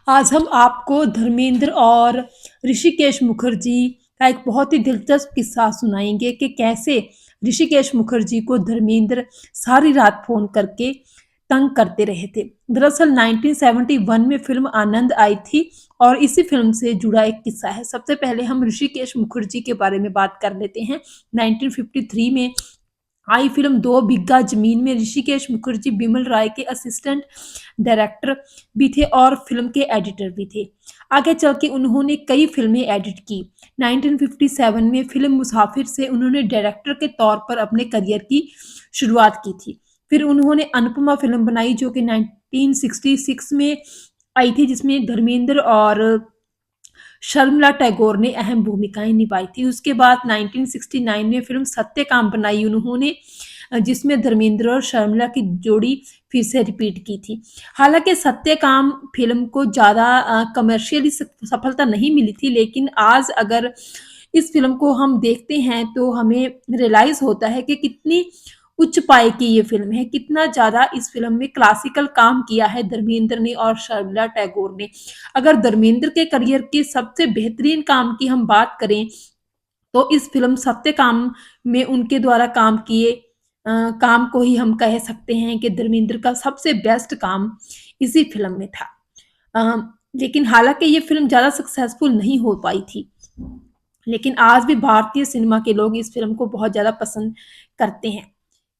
आज हम आपको धर्मेंद्र और ऋषिकेश मुखर्जी का एक बहुत ही दिलचस्प किस्सा सुनाएंगे कि कैसे ऋषिकेश मुखर्जी को धर्मेंद्र सारी रात फ़ोन करके तंग करते रहे थे। दरअसल 1971 में फ़िल्म आनंद आई थी और इसी फ़िल्म से जुड़ा एक किस्सा है। सबसे पहले हम ऋषिकेश मुखर्जी के बारे में बात कर लेते हैं। 1953 में आई फ़िल्म दो बिग्गा ज़मीन में ऋषिकेश मुखर्जी बिमल राय के असिस्टेंट डायरेक्टर भी थे और फ़िल्म के एडिटर भी थे। आगे चल के उन्होंने कई फ़िल्में एडिट की। 1957 में फ़िल्म मुसाफिर से उन्होंने डायरेक्टर के तौर पर अपने करियर की शुरुआत की थी। फिर उन्होंने अनुपमा फ़िल्म बनाई जो कि 1966 में आई थी, जिसमें धर्मेंद्र और शर्मिला टैगोर ने अहम भूमिकाएं निभाई थी। उसके बाद 1969 में फ़िल्म सत्यकाम बनाई उन्होंने, जिसमें धर्मेंद्र और शर्मिला की जोड़ी फिर से रिपीट की थी। हालाँकि सत्यकाम फ़िल्म को ज़्यादा कमर्शियली सफलता नहीं मिली थी, लेकिन आज अगर इस फ़िल्म को हम देखते हैं तो हमें रियलाइज़ होता है कि कितनी उच्च पाए की ये फ़िल्म है, कितना ज़्यादा इस फ़िल्म में क्लासिकल काम किया है धर्मेंद्र ने और शर्मिला टैगोर ने। अगर धर्मेंद्र के करियर के सबसे बेहतरीन काम की हम बात करें, तो इस फ़िल्म सत्यकाम में उनके द्वारा काम किए काम को ही हम कह सकते हैं कि धर्मेंद्र का सबसे बेस्ट काम इसी फ़िल्म में था। लेकिन हालाँकि ये फ़िल्म ज़्यादा सक्सेसफुल नहीं हो पाई थी। लेकिन आज भी भारतीय सिनेमा के लोग इस फ़िल्म को बहुत ज़्यादा पसंद करते हैं।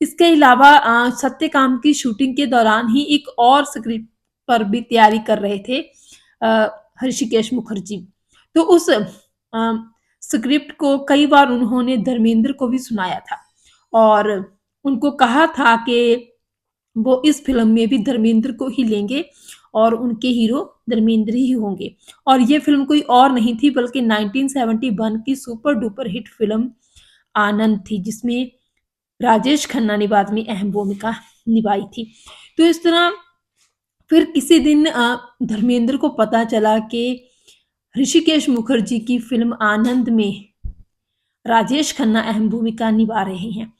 इसके अलावा सत्यकाम की शूटिंग के दौरान ही एक और स्क्रिप्ट पर भी तैयारी कर रहे थे ऋषिकेश मुखर्जी। तो उस स्क्रिप्ट को कई बार उन्होंने धर्मेंद्र को भी सुनाया था और उनको कहा था कि वो इस फ़िल्म में भी धर्मेंद्र को ही लेंगे और उनके हीरो धर्मेंद्र ही होंगे। और ये फ़िल्म कोई और नहीं थी बल्कि 1971 की सुपर डुपर हिट फ़िल्म आनंद थी, जिसमें राजेश खन्ना ने बाद में अहम भूमिका निभाई थी। तो इस तरह फिर किसी दिन धर्मेंद्र को पता चला कि ऋषिकेश मुखर्जी की फ़िल्म आनंद में राजेश खन्ना अहम भूमिका निभा रहे हैं।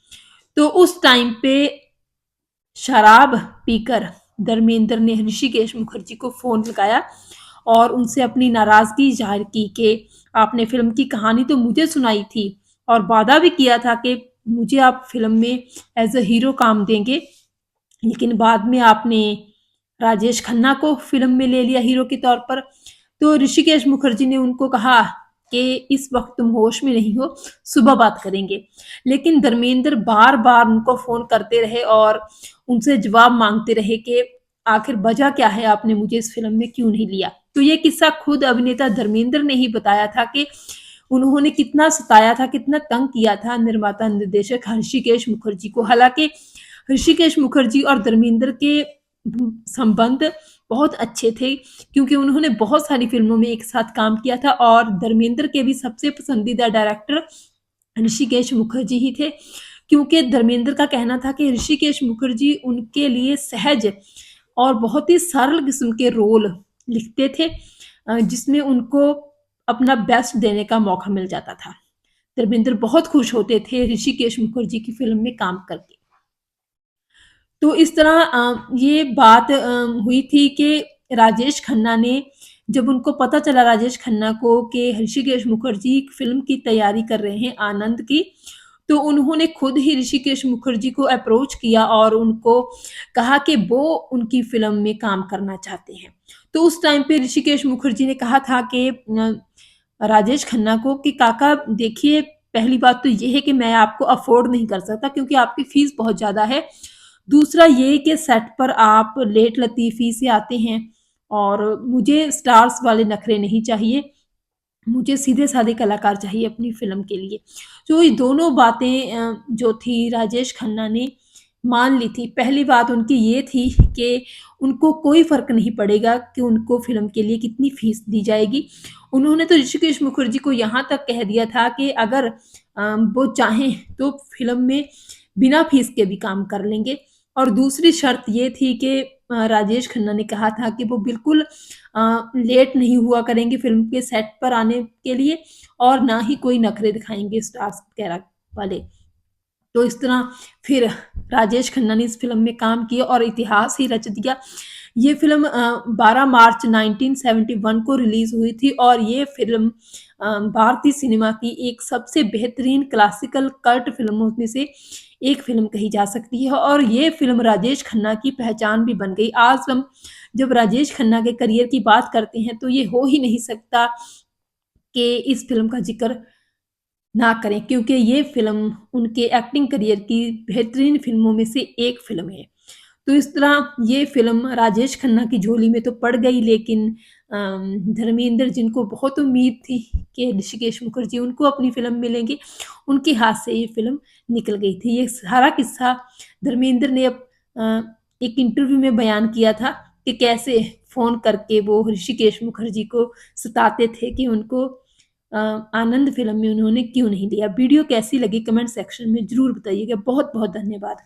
तो उस टाइम पे शराब पीकर धर्मेंद्र ने ऋषिकेश मुखर्जी को फ़ोन लगाया और उनसे अपनी नाराज़गी ज़ाहिर की कि आपने फ़िल्म की कहानी तो मुझे सुनाई थी और वादा भी किया था कि मुझे आप फ़िल्म में एज़ अ हीरो काम देंगे, लेकिन बाद में आपने राजेश खन्ना को फ़िल्म में ले लिया हीरो के तौर पर। तो ऋषिकेश मुखर्जी ने उनको कहा कि इस वक़्त तुम होश में नहीं हो, सुबह बात करेंगे। लेकिन धर्मेंद्र बार-बार उनको फ़ोन करते रहे और उनसे जवाब माँगते रहे कि आखिर वजह क्या है, आपने मुझे इस फ़िल्म में क्यों नहीं लिया? तो ये किस्सा खुद अभिनेता धर्मेंद्र ने ही बताया था कि उन्होंने कितना सताया था, कितना तंग किया था निर्माता निर्देशक ऋषिकेश मुखर्जी को। हालाँकि ऋषिकेश मुखर्जी और धर्मेंद्र के संबंध बहुत अच्छे थे, क्योंकि उन्होंने बहुत सारी फ़िल्मों में एक साथ काम किया था और धर्मेंद्र के भी सबसे पसंदीदा डायरेक्टर ऋषिकेश मुखर्जी ही थे, क्योंकि धर्मेंद्र का कहना था कि ऋषिकेश मुखर्जी उनके लिए सहज और बहुत ही सरल किस्म के रोल लिखते थे, जिसमें उनको अपना बेस्ट देने का मौका मिल जाता था। धर्मेंद्र बहुत खुश होते थे ऋषिकेश मुखर्जी की फ़िल्म में काम करके। तो इस तरह ये बात हुई थी कि राजेश खन्ना ने, जब उनको पता चला राजेश खन्ना को कि ऋषिकेश मुखर्जी एक फ़िल्म की तैयारी कर रहे हैं आनंद की, तो उन्होंने खुद ही ऋषिकेश मुखर्जी को अप्रोच किया और उनको कहा कि वो उनकी फ़िल्म में काम करना चाहते हैं। तो उस टाइम पे ऋषिकेश मुखर्जी ने कहा था कि राजेश खन्ना को कि काका देखिए, पहली बात तो ये है कि मैं आपको अफ़ोर्ड नहीं कर सकता क्योंकि आपकी फ़ीस बहुत ज़्यादा है। दूसरा ये कि सेट पर आप लेट लतीफ़ी से आते हैं और मुझे स्टार्स वाले नखरे नहीं चाहिए। मुझे सीधे-साधे कलाकार चाहिए अपनी फ़िल्म के लिए। तो ये दोनों बातें जो थी राजेश खन्ना ने मान ली थी। पहली बात उनकी ये थी कि उनको कोई फ़र्क नहीं पड़ेगा कि उनको फ़िल्म के लिए कितनी फ़ीस दी जाएगी। उन्होंने तो ऋषिकेश मुखर्जी को यहाँ तक कह दिया था कि अगर वो चाहें तो फ़िल्म में बिना फ़ीस के भी काम कर लेंगे। और दूसरी शर्त ये थी कि राजेश खन्ना ने कहा था कि वो बिल्कुल लेट नहीं हुआ करेंगे फ़िल्म के सेट पर आने के लिए और ना ही कोई नखरे दिखाएँगे स्टार्स वगैरह वाले। तो इस तरह फिर राजेश खन्ना ने इस फ़िल्म में काम किया और इतिहास ही रच दिया, ये फ़िल्म 12 मार्च 1971 को रिलीज़ हुई थी और ये फ़िल्म भारतीय सिनेमा की एक सबसे बेहतरीन क्लासिकल कल्ट फ़िल्मों में से एक फ़िल्म कही जा सकती है और ये फ़िल्म राजेश खन्ना की पहचान भी बन गई। आज हम जब राजेश खन्ना के करियर की बात करते हैं तो ये हो ही नहीं सकता कि इस फ़िल्म का ज़िक्र ना करें क्योंकि ये फ़िल्म उनके एक्टिंग करियर की बेहतरीन फ़िल्मों में से एक फ़िल्म है। तो इस तरह ये फ़िल्म राजेश खन्ना की झोली में तो पड़ गई लेकिन धर्मेंद्र जिनको बहुत उम्मीद थी कि ऋषिकेश मुखर्जी उनको अपनी फ़िल्म मिलेंगी, उनके हाथ से ये फ़िल्म निकल गई थी। ये सारा किस्सा धर्मेंद्र ने एक इंटरव्यू में बयान किया था कि कैसे फ़ोन करके वो ऋषिकेश मुखर्जी को सताते थे कि उनको आनंद फ़िल्म में उन्होंने क्यों नहीं लिया। वीडियो कैसी लगी कमेंट सेक्शन में ज़रूर बताइएगा। बहुत-बहुत धन्यवाद।